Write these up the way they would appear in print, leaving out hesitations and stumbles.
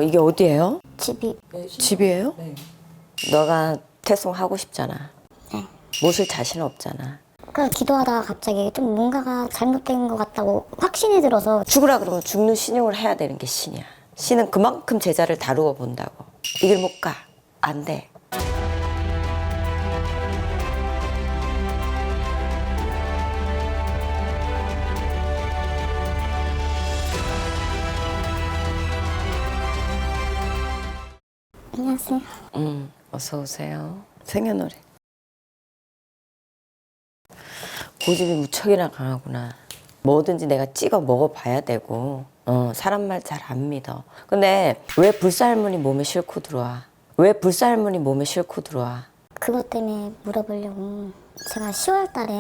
이게 어디예요? 집이. 집이에요? 네. 너가 태송하고 싶잖아. 네. 모실 자신 없잖아. 그냥 기도하다가 갑자기 좀 뭔가가 잘못된 것 같다고 확신이 들어서 죽으라 그러면 죽는 신용을 해야 되는 게 신이야. 신은 그만큼 제자를 다루어 본다고. 이 길 못 가. 안 돼. 안녕하세요. 어서 오세요. 생년월일. 고집이 무척이나 강하구나. 뭐든지 내가 찍어 먹어봐야 되고 사람 말 잘 안 믿어. 근데 왜 불사할머니 몸에 싣고 들어와? 왜 불사할머니 몸에 싣고 들어와? 그것 때문에 물어보려고 제가 10월 달에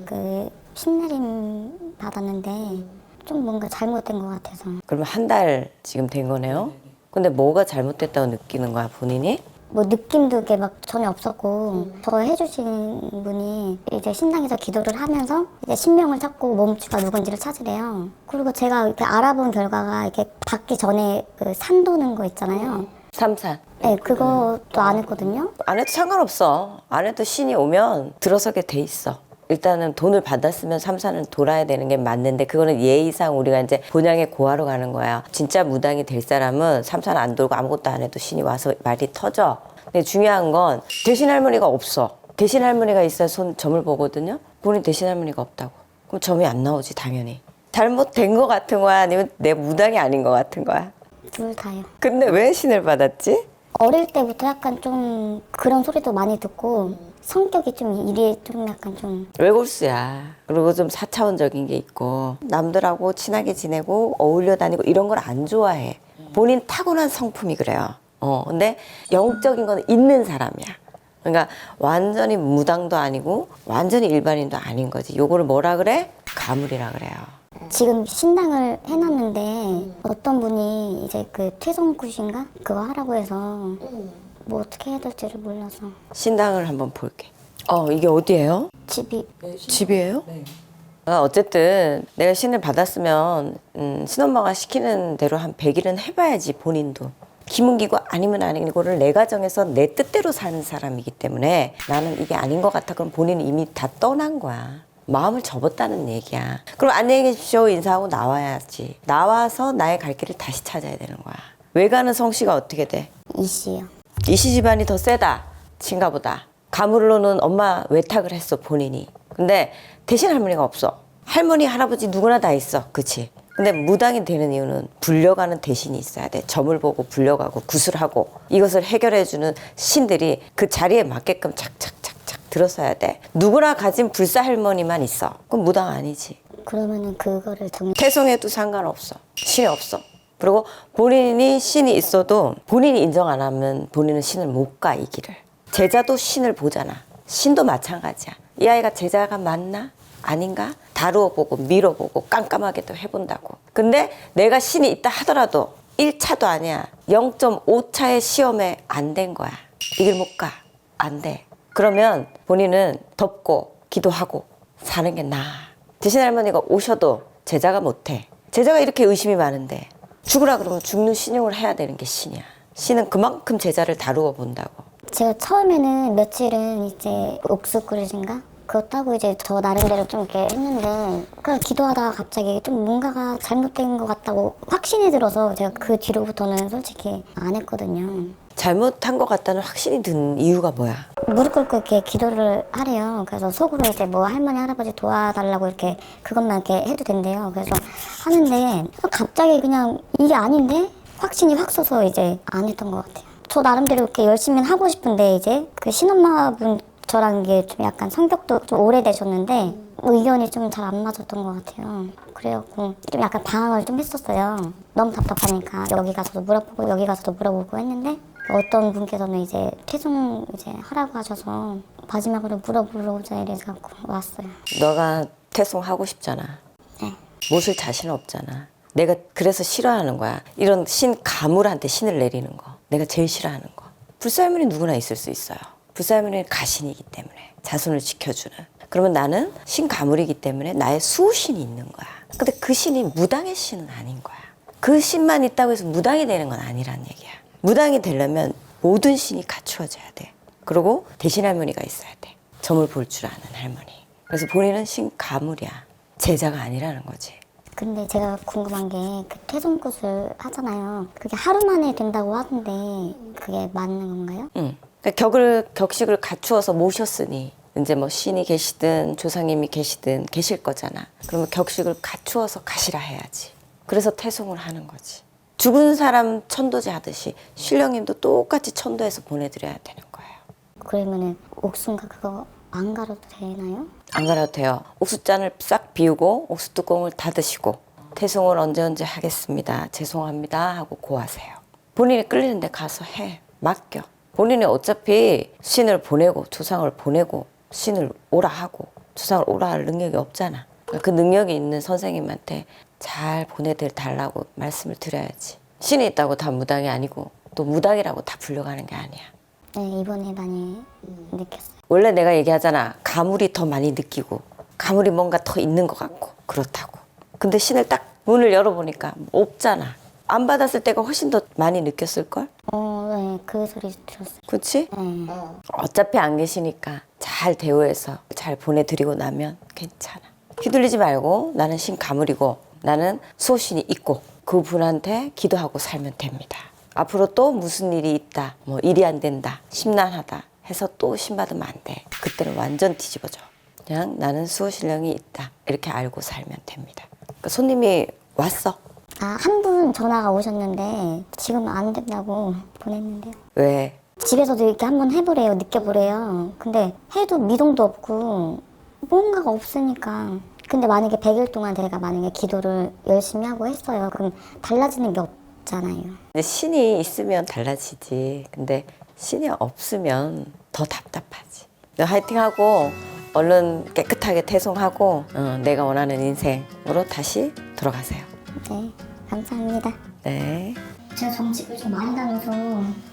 그 신내림 받았는데 좀 뭔가 잘못된 것 같아서. 그러면 한 달 지금 된 거네요? 근데 뭐가 잘못됐다고 느끼는 거야, 본인이? 뭐 느낌도 이게 막 전혀 없었고 저 해주신 분이 이제 신당에서 기도를 하면서 이제 신명을 찾고 몸주가 누군지를 찾으래요. 그리고 제가 이렇게 알아본 결과가 이렇게 받기 전에 그 산 도는 거 있잖아요. 삼산. 네, 그것도 안 했거든요. 안 해도 상관없어. 안 해도 신이 오면 들어서게 돼 있어. 일단은 돈을 받았으면 삼산은 돌아야 되는 게 맞는데 그거는 예의상 우리가 이제 본향에 고하러 가는 거야. 진짜 무당이 될 사람은 삼산 안 돌고 아무것도 안 해도 신이 와서 말이 터져. 근데 중요한 건 대신 할머니가 없어. 대신 할머니가 있어야 점을 보거든요. 본인 대신 할머니가 없다고. 그럼 점이 안 나오지 당연히. 잘못된 거 같은 거야? 아니면 내 무당이 아닌 거 같은 거야? 둘 다요. 근데 왜 신을 받았지? 어릴 때부터 약간 좀 그런 소리도 많이 듣고 성격이 좀 이리 좀 약간 좀 외골수야. 그리고 좀 4차원적인 게 있고 남들하고 친하게 지내고 어울려 다니고 이런 걸 안 좋아해. 본인 타고난 성품이 그래요. 근데 영적인 건 있는 사람이야. 그러니까 완전히 무당도 아니고 완전히 일반인도 아닌 거지. 요거를 뭐라 그래? 가물이라 그래요. 지금 신당을 해놨는데 어떤 분이 이제 그 퇴성굿인가 그거 하라고 해서 뭐 어떻게 해야 될지를 몰라서. 신당을 한번 볼게. 이게 어디예요? 집이. 집이에요? 네. 어쨌든 내가 신을 받았으면 신엄마가 시키는 대로 한 100일은 해봐야지 본인도. 기문기고 아니면 아니고를 내가 정해서 내 뜻대로 사는 사람이기 때문에 나는 이게 아닌 것 같아. 그럼 본인은 이미 다 떠난 거야. 마음을 접었다는 얘기야. 그럼 안녕히 계십시오 인사하고 나와야지. 나와서 나의 갈 길을 다시 찾아야 되는 거야. 외가는 성씨가 어떻게 돼? 이씨요. 이씨 집안이 더 세다. 친가보다. 가물로는 엄마 외탁을 했어 본인이. 근데 대신 할머니가 없어. 할머니 할아버지 누구나 다 있어. 그치? 근데 무당이 되는 이유는 불려가는 대신이 있어야 돼. 점을 보고 불려가고 구슬하고 이것을 해결해주는 신들이 그 자리에 맞게끔 착착착착 들어서야 돼. 누구나 가진 불사 할머니만 있어. 그럼 무당 아니지. 그러면은 그거를 태송해도 상관없어. 신이 없어. 그리고 본인이 신이 있어도 본인이 인정 안 하면 본인은 신을 못 가, 이 길을. 제자도 신을 보잖아. 신도 마찬가지야. 이 아이가 제자가 맞나? 아닌가? 다루어 보고 밀어보고 깜깜하게도 해본다고. 근데 내가 신이 있다 하더라도 1차도 아니야. 0.5차의 시험에 안 된 거야. 이 길 못 가. 안 돼. 그러면 본인은 덮고 기도하고 사는 게 나아. 대신 할머니가 오셔도 제자가 못해. 제자가 이렇게 의심이 많은데 죽으라 그러면 죽는 신용을 해야 되는 게 신이야. 신은 그만큼 제자를 다루어 본다고. 제가 처음에는 며칠은 이제 옥수 그릇인가? 그거 따고 이제 저 나름대로 좀 이렇게 했는데 그냥 기도하다가 갑자기 좀 뭔가가 잘못된 것 같다고 확신이 들어서 제가 그 뒤로부터는 솔직히 안 했거든요. 잘못한 것 같다는 확신이 든 이유가 뭐야? 무릎 꿇고 이렇게 기도를 하래요. 그래서 속으로 이제 뭐 할머니 할아버지 도와달라고 이렇게 그것만 이렇게 해도 된대요. 그래서 하는데 갑자기 그냥 이게 아닌데 확신이 확 서서 이제 안 했던 것 같아요. 저 나름대로 이렇게 열심히 하고 싶은데 이제 그 신엄마분 저랑 이게 좀 약간 성격도 좀 오래되셨는데 의견이 좀 잘 안 맞았던 것 같아요. 그래갖고 좀 약간 방황을 좀 했었어요. 너무 답답하니까 여기 가서도 물어보고 여기 가서도 물어보고 했는데 어떤 분께서는 이제 퇴송 이제 하라고 하셔서 마지막으로 물어보자 이래갖고 왔어요. 너가 태송하고 싶잖아. 네. 모실 자신 없잖아. 내가 그래서 싫어하는 거야. 이런 신 가물한테 신을 내리는 거. 내가 제일 싫어하는 거. 불사할머니 누구나 있을 수 있어요. 불사할머니는 가신이기 때문에 자손을 지켜주는. 그러면 나는 신 가물이기 때문에 나의 수호신이 있는 거야. 근데 그 신이 무당의 신은 아닌 거야. 그 신만 있다고 해서 무당이 되는 건 아니란 얘기야. 무당이 되려면 모든 신이 갖추어져야 돼. 그리고 대신 할머니가 있어야 돼. 점을 볼 줄 아는 할머니. 그래서 본인은 신 가물이야. 제자가 아니라는 거지. 근데 제가 궁금한 게 그 태송굿을 하잖아요. 그게 하루 만에 된다고 하던데 그게 맞는 건가요? 응. 그러니까 격식을 갖추어서 모셨으니 이제 뭐 신이 계시든 조상님이 계시든 계실 거잖아. 그러면 격식을 갖추어서 가시라 해야지. 그래서 태송을 하는 거지. 죽은 사람 천도제 하듯이 신령님도 똑같이 천도해서 보내드려야 되는 거예요. 그러면은 옥순가 그거 안 갈아도 되나요? 안 갈아도 돼요. 옥수잔을 싹 비우고 옥수 뚜껑을 닫으시고 태송을 언제 하겠습니다. 죄송합니다 하고 고하세요. 본인이 끌리는 데 가서 해. 맡겨. 본인이 어차피 신을 보내고 조상을 보내고 신을 오라 하고 조상을 오라 할 능력이 없잖아. 그 능력이 있는 선생님한테 잘 보내달라고 말씀을 드려야지. 신이 있다고 다 무당이 아니고 또 무당이라고 다 불려가는 게 아니야. 네, 이번에 많이 느꼈어요. 원래 내가 얘기하잖아. 가물이 더 많이 느끼고 가물이 뭔가 더 있는 것 같고 그렇다고. 근데 신을 딱 문을 열어보니까 없잖아. 안 받았을 때가 훨씬 더 많이 느꼈을걸? 네, 그 소리 들었어요. 그치? 네. 어차피 안 계시니까 잘 대우해서 잘 보내드리고 나면 괜찮아. 휘둘리지 말고 나는 신 가물이고 나는 수호신이 있고 그분한테 기도하고 살면 됩니다. 앞으로 또 무슨 일이 있다, 뭐 일이 안 된다, 심란하다 해서 또 신받으면 안 돼. 그때는 완전 뒤집어져. 그냥 나는 수호신령이 있다 이렇게 알고 살면 됩니다. 그러니까 손님이 왔어. 아, 한 분 전화가 오셨는데 지금 안 된다고 보냈는데요. 왜? 집에서도 이렇게 한번 해보래요. 느껴보래요. 근데 해도 미동도 없고 뭔가가 없으니까. 근데 만약에 100일 동안 제가 만약에 기도를 열심히 하고 했어요. 그럼 달라지는 게 없잖아요. 근데 신이 있으면 달라지지. 근데 신이 없으면 더 답답하지. 화이팅하고 얼른 깨끗하게 태송하고 내가 원하는 인생으로 다시 돌아가세요. 네, 감사합니다. 네. 제가 점집을 좀 많이 다녀서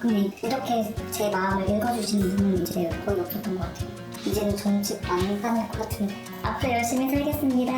근데 이렇게 제 마음을 읽어주시는 분은 이제 거의 없었던 것 같아요. 이제는 점집 안 다닐 것 같은데 앞으로 열심히 살겠습니다.